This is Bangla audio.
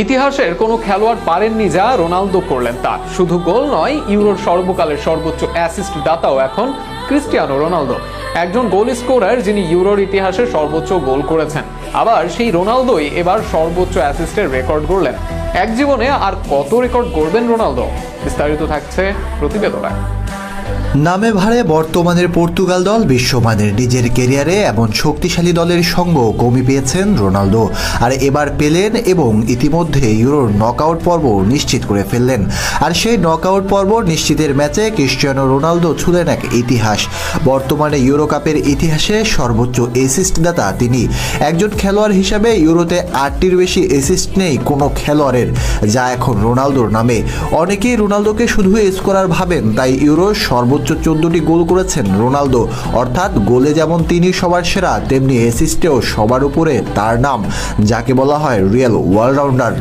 ইতিহাসের কোনো খেলোয়াড় পারেননি যা রোনালদো করলেন তা। শুধু গোল নয়, ইউরোর সর্বকালের সর্বোচ্চ অ্যাসিস্ট দাতাও এখন ক্রিস্টিয়ানো রোনালদো। একজন গোল স্কোরার যিনি ইউরোর ইতিহাসে সর্বোচ্চ গোল করেছেন। আবার সেই রোনালদোই এবার সর্বোচ্চ অ্যাসিস্টের রেকর্ড গড়লেন। এক জীবনে আর কত রেকর্ড গড়বেন রোনালদো? বিস্তারিত থাকছে প্রতিবেদনায়। নামে ভারে বর্তমানের পর্তুগাল দল বিশ্বমানের, নিজের ক্যারিয়ারে এমন শক্তিশালী দলের সঙ্গ কমই পেয়েছেন রোনালদো। আর এবার পেলেন এবং ইতিমধ্যে ইউরোর নকআউট পর্ব নিশ্চিত করে ফেললেন। আর সেই নকআউট পর্ব নিশ্চিতের ম্যাচে ক্রিস্টিয়ানো রোনালদো ছুঁলেন এক ইতিহাস। বর্তমানে ইউরো কাপের ইতিহাসে সর্বোচ্চ অ্যাসিস্ট দাতা তিনি। একজন খেলোয়াড় হিসাবে ইউরোতে 8টির বেশি অ্যাসিস্ট নেই কোনো খেলোয়াড়ের, যা এখন রোনালদোর নামে। অনেকেই রোনালদোকে শুধু স্কোরার ভাবেন, তাই ইউরোর সর্বোচ্চ 14টি গোল করেছেন রোনালদো। অর্থাৎ গোলে যেমন তিনি সবার সেরা, তেমনি অ্যাসিস্টেও সবার উপরে তার নাম, যাকে বলা হয় রিয়েল অলরাউন্ডার।